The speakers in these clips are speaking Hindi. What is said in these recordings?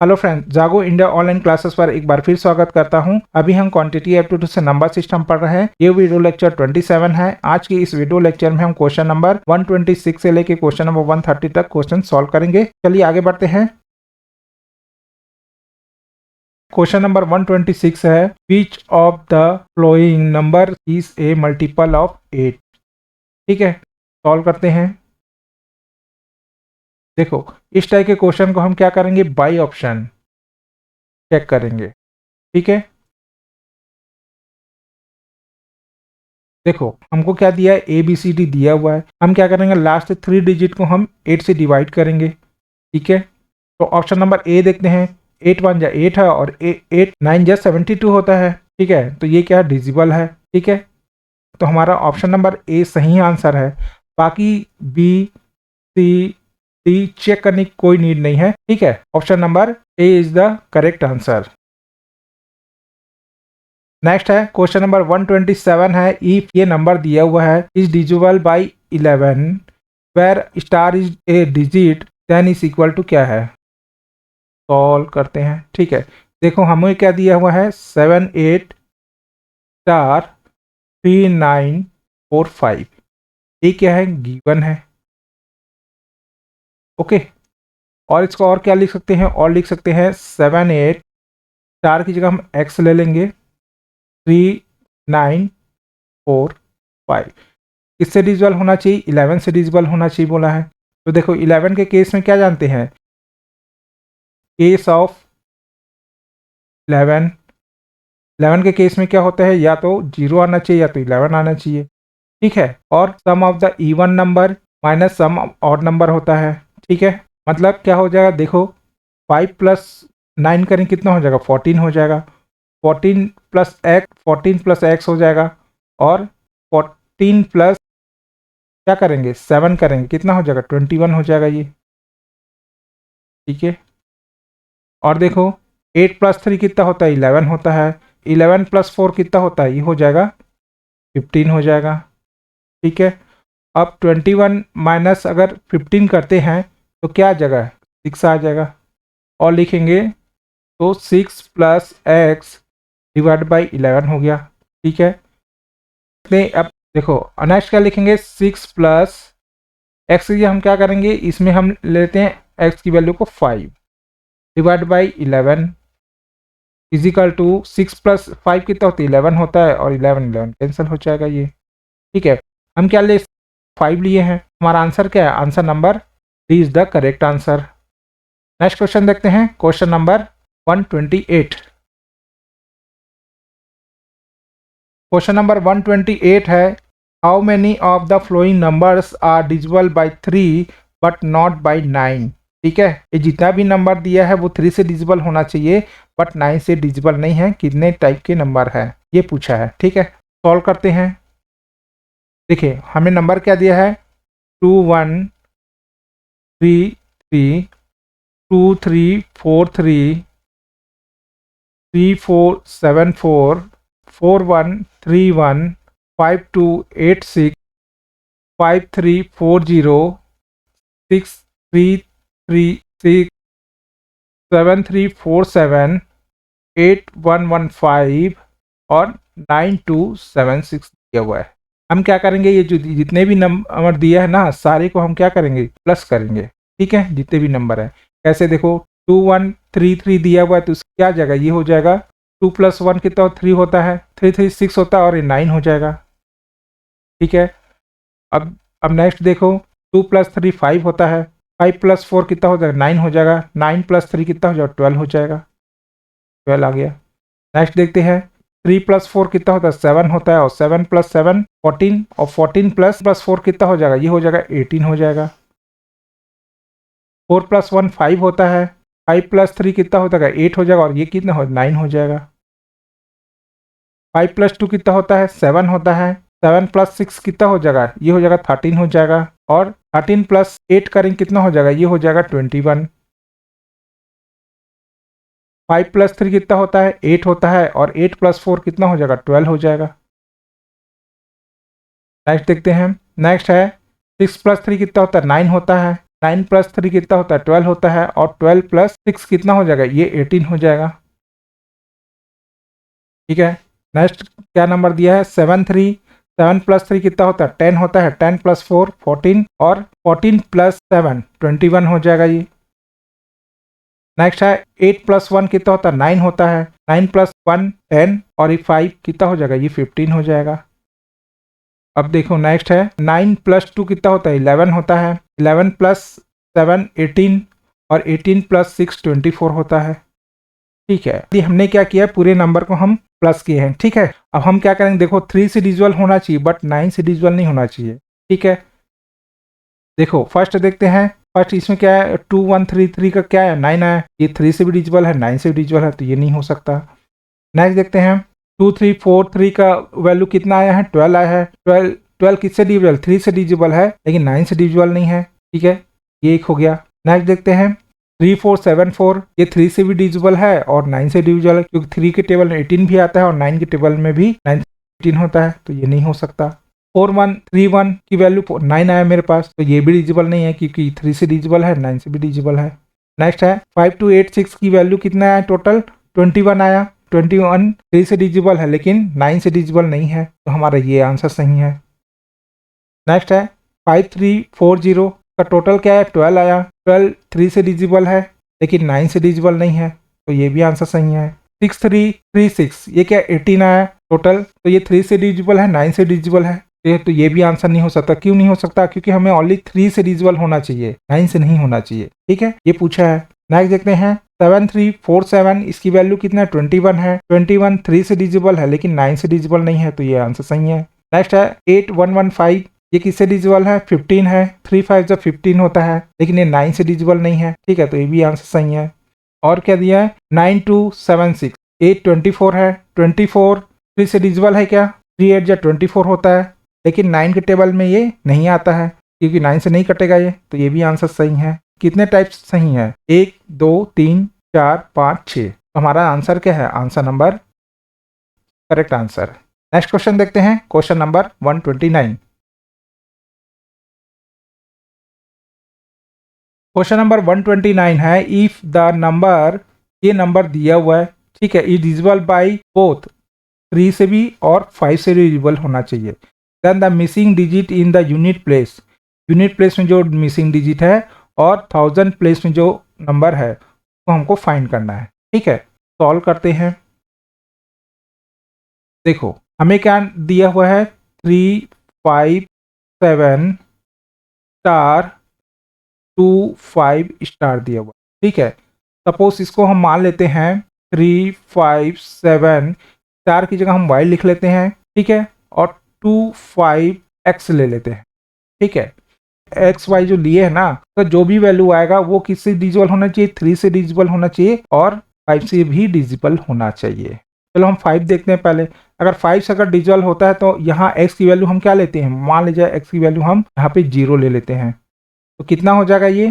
हेलो फ्रेंड्स, जागो इंडिया ऑनलाइन क्लासेस पर एक बार फिर स्वागत करता हूं। अभी हम क्वांटिटी एप्टीट्यूड से नंबर सिस्टम पढ़ रहे हैं। ये वीडियो लेक्चर 27 है। आज की इस वीडियो लेक्चर में हम क्वेश्चन नंबर 126 से लेके क्वेश्चन नंबर 130 तक क्वेश्चन सॉल्व करेंगे। चलिए आगे बढ़ते हैं। क्वेश्चन नंबर 126 है, which of the flowing number is a multiple of 8। ठीक है, सॉल्व करते हैं। देखो, इस टाइप के क्वेश्चन को हम क्या करेंगे, बाई ऑप्शन चेक करेंगे। ठीक है, देखो हमको क्या दिया है, ए बी सी डी दिया हुआ है। हम क्या करेंगे, लास्ट 3 डिजिट को हम 8 से डिवाइड करेंगे। ठीक है, तो ऑप्शन नंबर ए देखते हैं। 8 1 जा 8 है और 8 9 जा 72 होता है। ठीक है, तो ये क्या है, डिजिबल है। ठीक है, तो हमारा ऑप्शन नंबर ए सही आंसर है। बाकी बी सी डी चेक करने की कोई नीड नहीं है। ठीक है, option number A is the correct answer. Next है क्वेश्चन नंबर 127 है, इफ ये नंबर दिया हुआ है is divisible by 11 where star is a digit then is equal to क्या है। सॉल्व करते हैं। ठीक है, देखो हमें क्या दिया हुआ है, 7 8 स्टार 3 9 4 5। ये क्या है, गिवन है। ओके, और इसको और क्या लिख सकते हैं, और लिख सकते हैं 7 8 स्टार की जगह हम एक्स ले लेंगे, 3 9 4 5। किससे डिविजिबल होना चाहिए, 11 से डिविजिबल होना चाहिए बोला है। तो देखो 11 के केस में क्या जानते हैं, केस ऑफ 11 के केस में क्या होता है, या तो 0 आना चाहिए या तो 11 आना चाहिए। ठीक है, और sum of the even number minus sum odd number होता है। ठीक है, मतलब क्या हो जाएगा, देखो 5 प्लस 9 करें कितना हो जाएगा, 14 हो जाएगा। 14 प्लस एक्स हो जाएगा, और 14 प्लस क्या करेंगे, 7 करेंगे, कितना हो जाएगा, 21 हो जाएगा ये। ठीक है, और देखो 8 प्लस 3 कितना होता है, 11 होता है। 11 प्लस 4 कितना होता है, ये हो जाएगा 15 हो जाएगा। ठीक है, अब 21 माइनस अगर 15 करते हैं तो क्या आ जाएगा, 6 आ जाएगा। और लिखेंगे तो 6 प्लस एक्स डिवाइड बाई 11 हो गया। ठीक है, अब देखो नेक्स्ट क्या लिखेंगे, 6 प्लस एक्स की हम क्या करेंगे, इसमें हम लेते हैं एक्स की वैल्यू को 5 divide by 11 is equal to 6 plus 5 कितना होता है, 11 होता है, और 11 11 कैंसिल हो जाएगा ये। ठीक है, हम क्या ले 5 लिए हैं। हमारा आंसर क्या है, answer number D is the correct answer. Next question देखते हैं, क्वेश्चन नंबर 128। क्वेश्चन नंबर 128 है, how many of the following numbers are divisible by 3 but not by 9। ठीक है, ये जितना भी नंबर दिया है वो 3 से डिविजिबल होना चाहिए, बट 9 से डिविजिबल नहीं है। कितने टाइप के नंबर है ये पूछा है। ठीक है, सॉल्व करते हैं। देखिए हमें नंबर क्या दिया है, 2 1 3 3 2 3 4 3 3 4 7 4 4 1 3 1 5 2 8 6 5 3 4 0 6 3 3 6 7 3 4 7 8 1 1 5 और 9 2 7 6 दिया हुआ है। हम क्या करेंगे, ये जो जितने भी नंबर दिया है ना, सारे को हम क्या करेंगे, प्लस करेंगे। ठीक है, जितने भी नंबर है। कैसे, देखो 2 1 3 3 दिया हुआ है तो क्या जाएगा, ये हो जाएगा 2 प्लस 1 कितना 3 होता है, 3 3 6 होता है, और ये 9 हो जाएगा। ठीक है, अब नेक्स्ट देखो 2 प्लस 3 5 होता है, 5 प्लस 4 कितना हो जाएगा, 9 हो जाएगा। 9 प्लस 3 कितना हो जाएगा, 12 हो जाएगा। 12 आ गया। नेक्स्ट देखते हैं, 3 प्लस 4 कितना होता है, 7 होता है, और 7 प्लस 7 14, और 14 प्लस 4 कितना हो जाएगा, ये हो जाएगा 18 हो जाएगा। 4 प्लस 1 5 होता है, 5 प्लस 3 कितना होता है, 8 हो जाएगा, और ये कितना हो 9 हो जाएगा। 5 प्लस 2 कितना होता है, 7 होता है, 7 प्लस 6 कितना हो जाएगा, ये हो जाएगा 13 हो जाएगा, और 13 प्लस 8 करेंगे कितना हो जाएगा, ये हो जाएगा 21। 5 प्लस 3 कितना होता है, 8 होता है, और 8 प्लस 4 कितना हो जाएगा, 12 हो जाएगा। नेक्स्ट देखते हैं, नेक्स्ट है 6 प्लस 3 कितना होता है, 9 होता है, 9 प्लस 3 कितना होता है 12 होता है, और 12 प्लस 6 कितना हो जाएगा, ये 18 हो जाएगा। ठीक है, नेक्स्ट क्या नंबर दिया है 7 3, 7 प्लस 3 कितना होता है 10 होता है, 10 प्लस 4 14, और 14 प्लस 7 21 हो जाएगा ये। नेक्स्ट है 8 प्लस 1 कितना होता है 9 होता है, 9 प्लस 1 10, और ये 5 कितना हो जाएगा, ये 15 हो जाएगा। अब देखो नेक्स्ट है 9 प्लस 2 कितना होता है 11 होता है, 11 प्लस 7 18, और 18 प्लस 6 24 होता है। ठीक है, ये हमने क्या किया, पूरे नंबर को हम प्लस किए हैं। ठीक है, अब हम क्या करेंगे, देखो 3 से डिजिबल होना चाहिए बट 9 से डिजिबल नहीं होना चाहिए। ठीक है, देखो फर्स्ट देखते हैं, फर्स्ट इसमें क्या है 2 1 3 3 का क्या है 9 है, ये 3 से भी डिजिबल है 9 से भी डिजिबल है, तो ये नहीं हो सकता। नेक्स्ट देखते हैं 2 3 4 3 का वैल्यू कितना आया है 12 आया है, 12 किससे डिजिबल, 3 से डिजिबल है लेकिन 9 से डिजिबल नहीं है। ठीक है, ये एक हो गया। नेक्स्ट देखते हैं 3 4 7 4, ये 3 से भी डिविजिबल है और 9 से डिविजिबल है, क्योंकि 3 के टेबल में 18 भी आता है और 9 के टेबल में भी 9 18 होता है, तो ये नहीं हो सकता। 4 1 3 1 की वैल्यू 9 आया मेरे पास, तो ये भी डिविजिबल नहीं है क्योंकि 3 से डिविजिबल है 9 से भी डिविजिबल है। नेक्स्ट है 5 2 8 6 की वैल्यू कितना आया टोटल 21 आया, 21 3 से डिविजिबल है लेकिन 9 से डिविजिबल नहीं है, तो हमारा ये आंसर सही है। नेक्स्ट है 5 3 4 0 का टोटल क्या है 12 आया, 12 3 से डिविजिबल है लेकिन 9 से डिविजिबल नहीं है, तो ये भी आंसर सही है। 6 3 3 6, ये क्या 18 आया टोटल, तो ये 3 से डिविजिबल है 9 से डिविजिबल है, तो ये भी आंसर नहीं हो सकता। क्यों नहीं हो सकता, क्योंकि हमें ओनली 3 से डिविजिबल होना चाहिए, 9 से नहीं होना चाहिए। ठीक है, ये पूछा है। नेक्स्ट देखते हैं 7 3 4 7, इसकी वैल्यू कितना है 21 है, 21 3 से डिविजिबल है लेकिन 9 से डिविजिबल नहीं है, तो ये आंसर सही है। नेक्स्ट है 8 1 1 5, ये किससे डिविजिबल है 15 है, 3 5 जब 15 होता है लेकिन ये 9 से डिविजिबल नहीं है। ठीक है, तो ये भी आंसर सही है। और क्या दिया है 9 2 7 6, 8 24 है, 24 3 से डिविजिबल है क्या, 3 8 या 24 होता है लेकिन 9 के टेबल में ये नहीं आता है क्योंकि 9 से नहीं कटेगा ये, तो ये भी आंसर सही है। कितने टाइप्स सही है 1 2 3 4 5 6, हमारा आंसर क्या है, answer number correct answer. Next question देखते हैं, क्वेश्चन नंबर 129। क्वेश्चन नंबर 129 है, इफ द नंबर, ये नंबर दिया हुआ है, ठीक है, इज डिविजिबल बाय बोथ 3 से भी और 5 से भी डिविजिबल होना चाहिए, then the missing digit in the unit place, unit place में जो मिसिंग डिजिट है और 1000 प्लेस में जो नंबर है वो हमको फाइंड करना है। ठीक है, सॉल्व करते हैं। देखो हमें क्या दिया हुआ है 3 5 7 स्टार 2 5 स्टार दिया हुआ, ठीक है। सपोज इसको हम मान लेते हैं 3 5 7, स्टार की जगह हम वाई लिख लेते हैं, ठीक है, और 2 5 एक्स ले लेते हैं। ठीक है, एक्स वाई जो लिए है ना, तो जो भी वैल्यू आएगा वो किससे डिजिबल होना चाहिए, 3 से डिजिबल होना चाहिए और 5 से भी डिजिबल होना चाहिए। चलो हम 5 देखते हैं पहले। अगर 5 से अगर डिजिबल होता है तो यहाँ x की वैल्यू हम क्या लेते हैं, मान लीजिए x की वैल्यू हम यहाँ पे 0 ले लेते हैं, तो कितना हो जाएगा ये,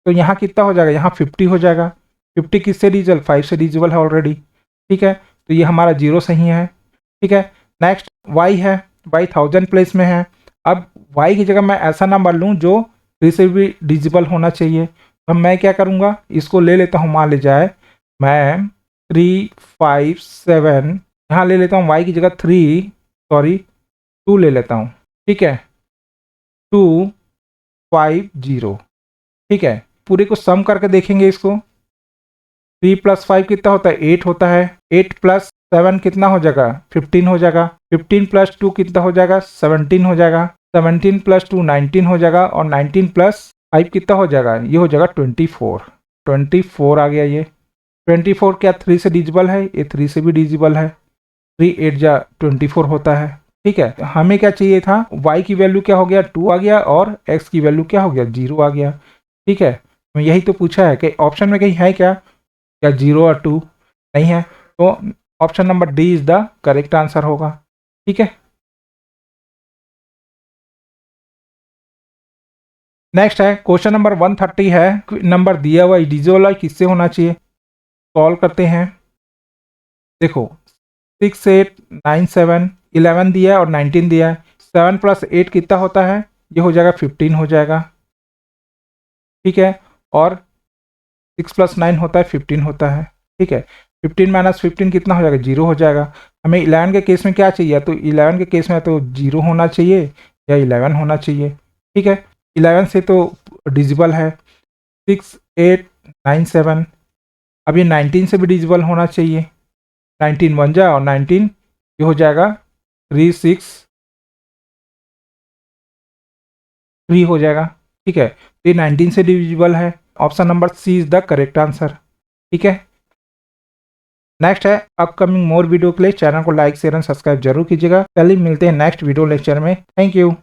तो यहाँ कितना हो जाएगा, यहाँ 50 हो जाएगा। 50 किससे डिजिबल, 5 से डिजिबल है ऑलरेडी। ठीक है, तो ये हमारा 0 सही है। ठीक है, नेक्स्ट y है, y 1000 प्लेस में है। अब y की जगह मैं ऐसा नंबर लूँ जो 3 से भी डिजिबल होना चाहिए, तो मैं क्या करूँगा, इसको ले लेता हूँ, मान ले जाए मैं 3 5 7, यहाँ ले लेता हूँ y की जगह 2 ले लेता हूँ। ठीक है, 2 5 0। ठीक है, पूरे को सम करके देखेंगे इसको, 3 + 5 कितना होता है 8 होता है, 8 + 7 कितना हो जाएगा 15 हो जाएगा, 15 + 2 कितना हो जाएगा 17 हो जाएगा, 17 + 2 19 हो जाएगा, और 19 + 5 कितना हो जाएगा, ये हो जाएगा 24 आ गया ये। 24 क्या 3 से डिजिबल है, ये 3 से भी डिजिबल है, 3 8 जा 24 होता है। ठीक है, हमें क्या चाहिए था, y की वैल्यू क्या हो गया 2 आ गया और x की वैल्यू क्या हो गया 0 आ गया। ठीक है, यही तो पूछा है कि ऑप्शन में कहीं है क्या 0 और 2 नहीं है, तो option number D is the correct answer होगा। ठीक है, नेक्स्ट है क्वेश्चन नंबर 130 है, नंबर दिया हुआ डिजिबल किससे होना चाहिए, सॉल्व करते हैं। देखो 6 8 9 7, 11 दिया है और 19 दिया है, 7 + 8 कितना होता है, ये हो जाएगा 15 हो जाएगा। ठीक है। और 6 + 9 होता है 15 होता है, ठीक है। 15 - 15 कितना हो जाएगा, 0 हो जाएगा। हमें 11 के केस में क्या चाहिए, तो 11 के केस में तो 0 होना चाहिए या 11 होना चाहिए, ठीक है। 11 से तो डिजिबल है 6 8 9 7। अब ये 19 से भी डिजिबल होना चाहिए, 19 बन जाए और 19 ये हो जाएगा 3 6 3 हो जाएगा, ठीक है। तो ये 19 से डिविजिबल है। Option number C is the correct answer, ठीक है। नेक्स्ट है अपकमिंग मोर वीडियो के लिए चैनल को लाइक शेयर एंड सब्सक्राइब जरूर कीजिएगा। चलिए मिलते हैं नेक्स्ट वीडियो लेक्चर में। Thank you.